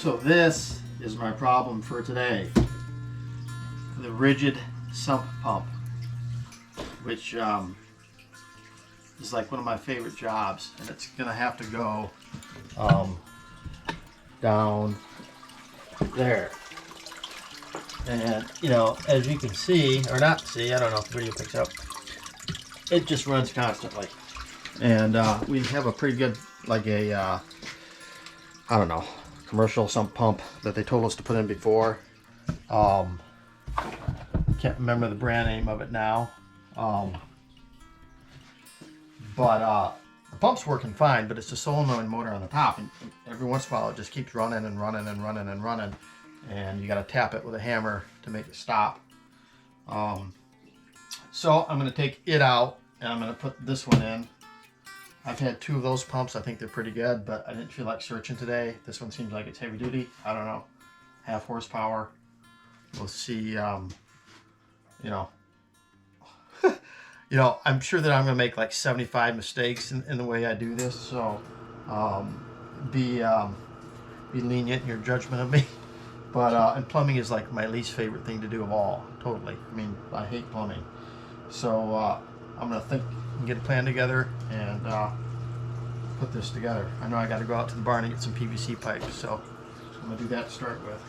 So this is my problem for today. The rigid sump pump, which is like one of my favorite jobs, and it's gonna have to go down there. And you know, as you can see, or not see, I don't know if the video picks up, it just runs constantly. And we have a pretty good, like a I don't know, commercial sump pump that they told us to put in before. Can't remember the brand name of it now. But the pump's working fine, but it's a solenoid motor on the top, and every once in a while it just keeps running and running and running and running, and you got to tap it with a hammer to make it stop. So I'm going to take it out and I'm going to put this one in. I've had two of those pumps. I think they're pretty good, but I didn't feel like searching today. This one seems like it's heavy duty. I don't know, half horsepower. We'll see. You know, you know, I'm sure that I'm going to make like 75 mistakes in the way I do this. So be lenient in your judgment of me. But and plumbing is like my least favorite thing to do of all. Totally. I mean, I hate plumbing. So I'm going to think and get a plan together and put this together. I know I got to go out to the barn and get some PVC pipes, so I'm going to do that to start with.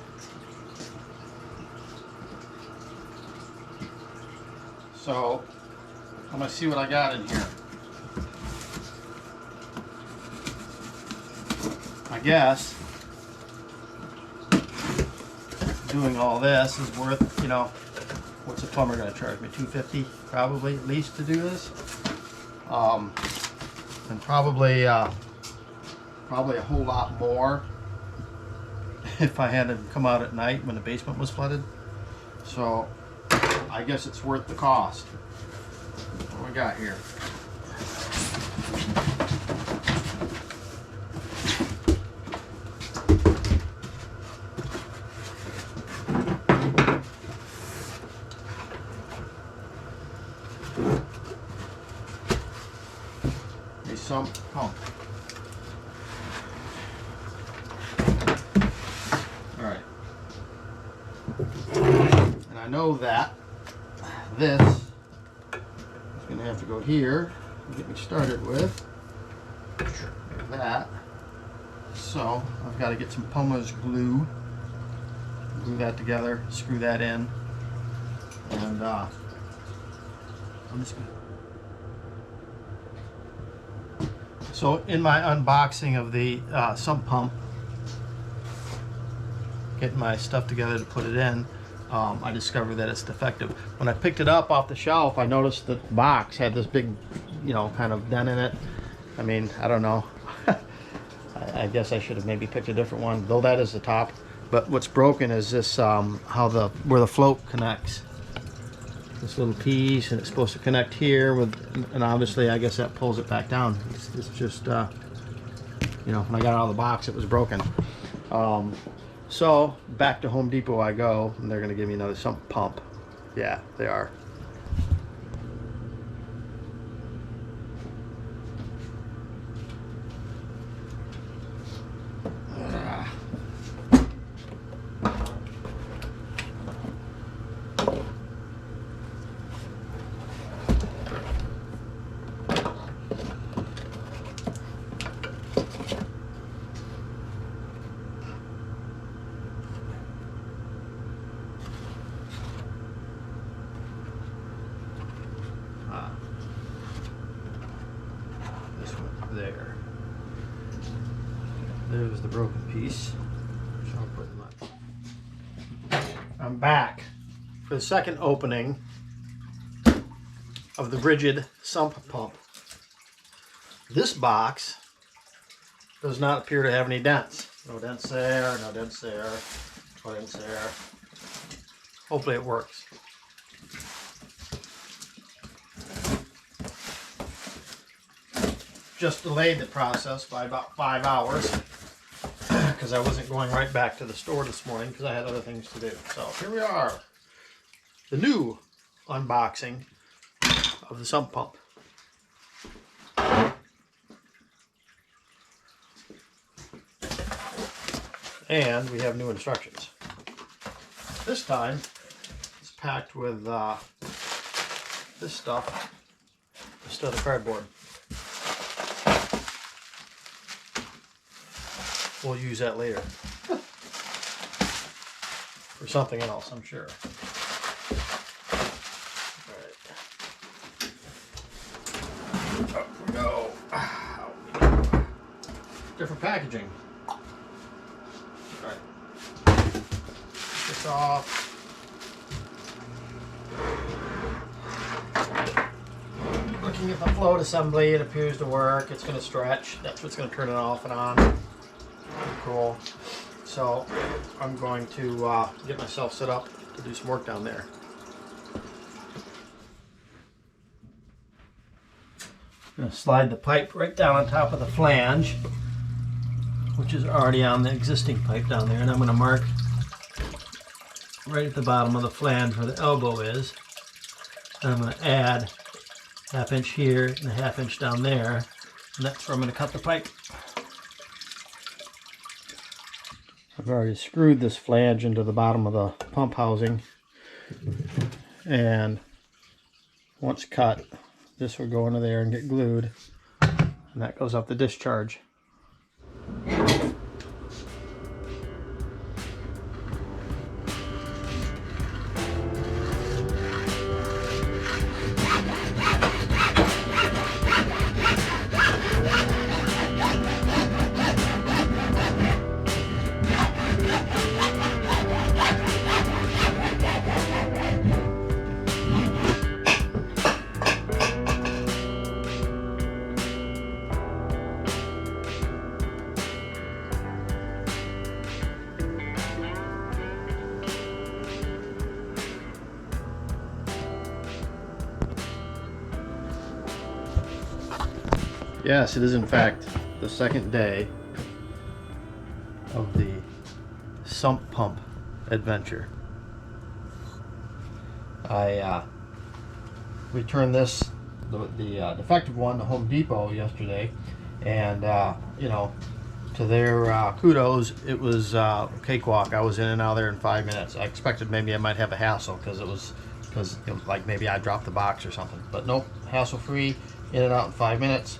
So I'm going to see what I got in here. I guess doing all this is worth, you know, what's a plumber going to charge me? $250 probably at least to do this. And probably a whole lot more if I had to come out at night when the basement was flooded. So I guess it's worth the cost. What do we got here? Sump pump. All right. And I know that this is going to have to go here to get me started with. Like that. So I've got to get some Puma's glue. Glue that together, screw that in, and I'm just going to. So in my unboxing of the sump pump, getting my stuff together to put it in, I discovered that it's defective. When I picked it up off the shelf, I noticed that the box had this big, you know, kind of dent in it. I mean, I don't know. I guess I should have maybe picked a different one, though that is the top. But what's broken is this, where the float connects. This little piece, and it's supposed to connect here with, and obviously I guess that pulls it back down. It's just you know, when I got it out of the box it was broken. So back to Home Depot I go, and they're going to give me another sump pump. Yeah, they are. This one there. There's the broken piece. So I'll put in I'm back for the second opening of the rigid sump pump. This box does not appear to have any dents. No dents there, no dents there, no dents there. Hopefully it works. Just delayed the process by about 5 hours because I wasn't going right back to the store this morning because I had other things to do. So here we are, the new unboxing of the sump pump. And we have new instructions. This time it's packed with this stuff instead of cardboard. We'll use that later for something else, I'm sure. All right. Up we go. Different packaging. All right. This off. Looking at the float assembly, it appears to work. It's going to stretch. That's what's going to turn it off and on. Pretty cool. So I'm going to get myself set up to do some work down there. I'm going to slide the pipe right down on top of the flange, which is already on the existing pipe down there, and I'm going to mark right at the bottom of the flange where the elbow is. And I'm going to add ½ inch here and a ½ inch down there, and that's where I'm going to cut the pipe. I've already screwed this flange into the bottom of the pump housing, and once cut, this will go into there and get glued, and that goes up the discharge. Yes, it is in fact the second day of the Sump Pump adventure. I returned the defective one to Home Depot yesterday, and you know, to their kudos, it was cakewalk. I was in and out of there in 5 minutes. I expected maybe I might have a hassle because it was like maybe I dropped the box or something, but nope, hassle-free, in and out in 5 minutes.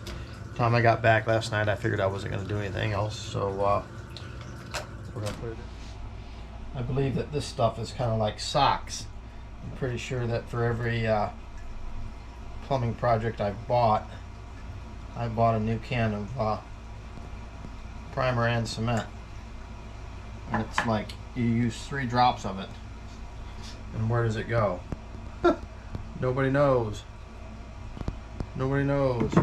Time I got back last night, I figured I wasn't going to do anything else, so we're going to put it in. I believe that this stuff is kind of like socks. I'm pretty sure that for every plumbing project I bought a new can of primer and cement. And it's like you use 3 drops of it. And where does it go? Nobody knows. Nobody knows.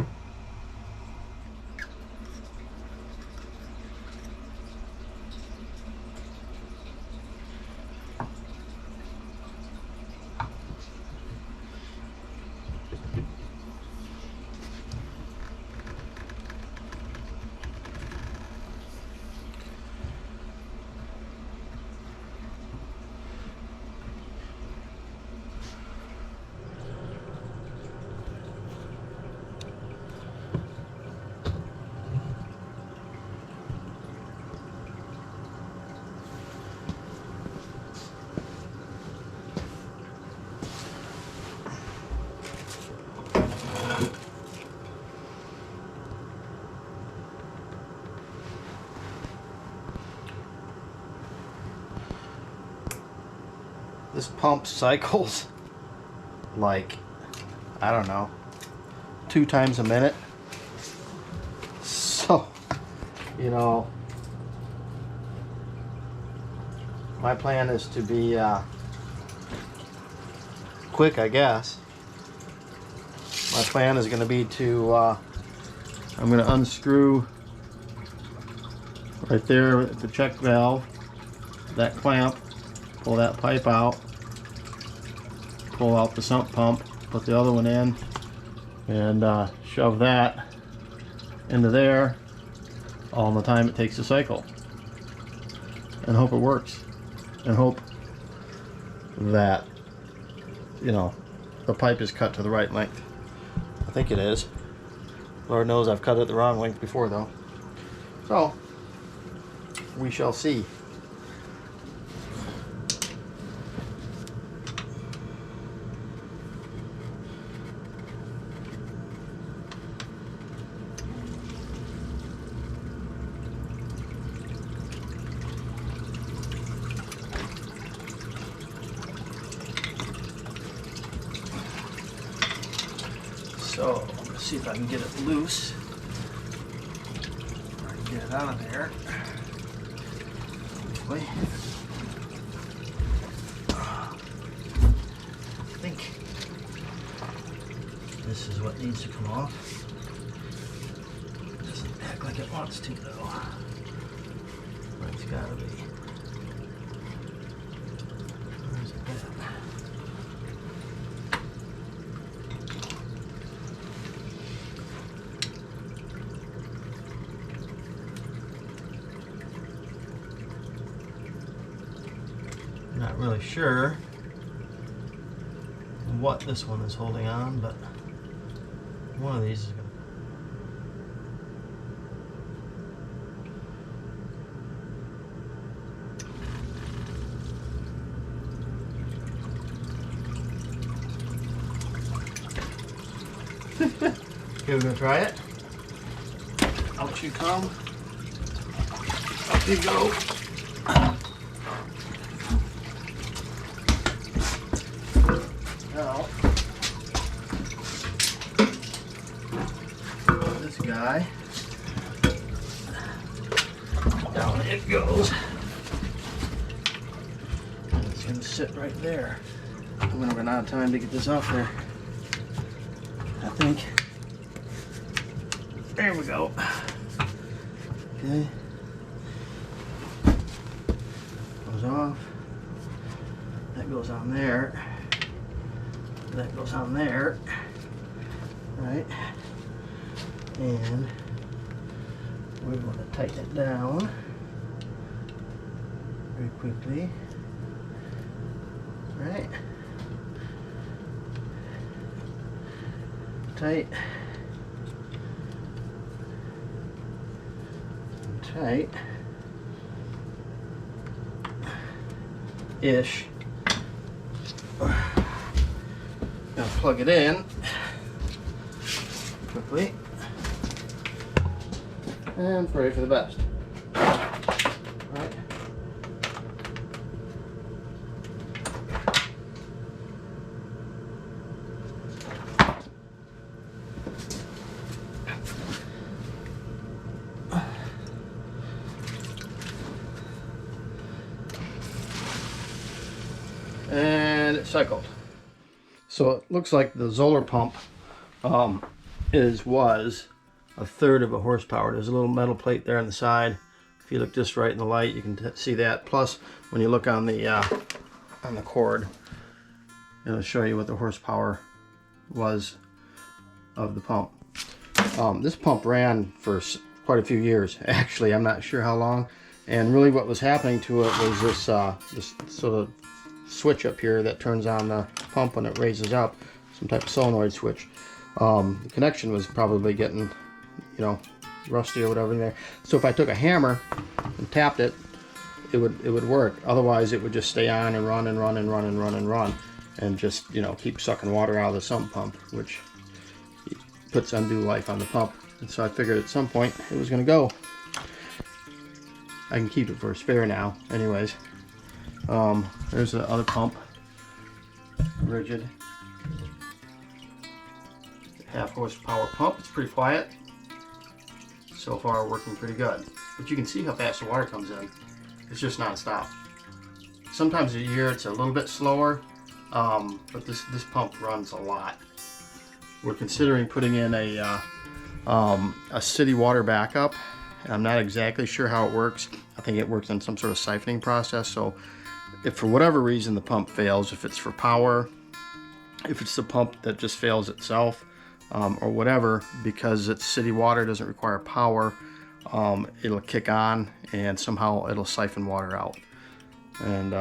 This pump cycles like, I don't know, 2 times a minute. So, you know, my plan is to be quick, I guess. My plan is going to be to, I'm going to unscrew right there at the check valve, that clamp, pull that pipe out, pull out the sump pump, put the other one in, and shove that into there all in the time it takes to cycle, and hope it works, and hope that, you know, the pipe is cut to the right length. I think it is. Lord knows I've cut it the wrong length before though. So we shall see. So I'm gonna see if I can get it loose. Get it out of there. Hopefully. I think this is what needs to come off. It doesn't act like it wants to though. But it's gotta be. Where's it at? Not really sure what this one is holding on, but one of these is going to... Okay, we're going to try it. Out you come. Up you go. Now, this guy, down it goes. And it's going to sit right there. I'm going to run out of time to get this off there. I think. There we go. Okay. Goes off. That goes on there. That goes on there, right? And we're going to tighten it down very quickly, right? Tight, and tight, ish. Now plug it in quickly and pray for the best. Right. And it cycled. So it looks like the Zoller pump was a third of a horsepower. There's a little metal plate there on the side. If you look just right in the light, you can see that. Plus, when you look on the cord, it'll show you what the horsepower was of the pump. This pump ran for quite a few years. Actually, I'm not sure how long. And really, what was happening to it was this sort of switch up here that turns on the pump when it raises up, some type of solenoid switch. The connection was probably getting, you know, rusty or whatever in there. So if I took a hammer and tapped it, it would work. Otherwise, it would just stay on and run and run and run and run and run, and just, you know, keep sucking water out of the sump pump, which puts undue life on the pump. And so I figured at some point it was going to go. I can keep it for a spare now, anyways. There's the other pump, rigid, half horsepower pump. It's pretty quiet. So far working pretty good. But you can see how fast the water comes in. It's just non-stop. Sometimes a year it's a little bit slower, but this pump runs a lot. We're considering putting in a city water backup. I'm not exactly sure how it works. I think it works in some sort of siphoning process. So if for whatever reason the pump fails, if it's for power, if it's the pump that just fails itself, or whatever, because it's city water, doesn't require power, it'll kick on and somehow it'll siphon water out. And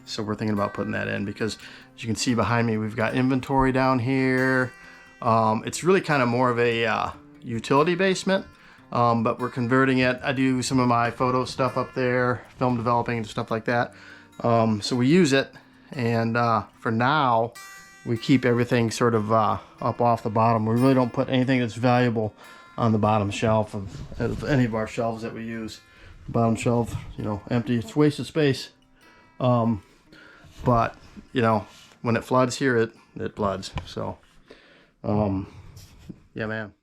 so we're thinking about putting that in, because as you can see behind me, we've got inventory down here. It's really kind of more of a utility basement. But we're converting it. I do some of my photo stuff up there, film developing and stuff like that. So we use it, and for now, we keep everything sort of up off the bottom. We really don't put anything that's valuable on the bottom shelf of any of our shelves that we use. Bottom shelf, you know, empty. It's a waste of space. But, you know, when it floods here, it floods. So, Yeah, man.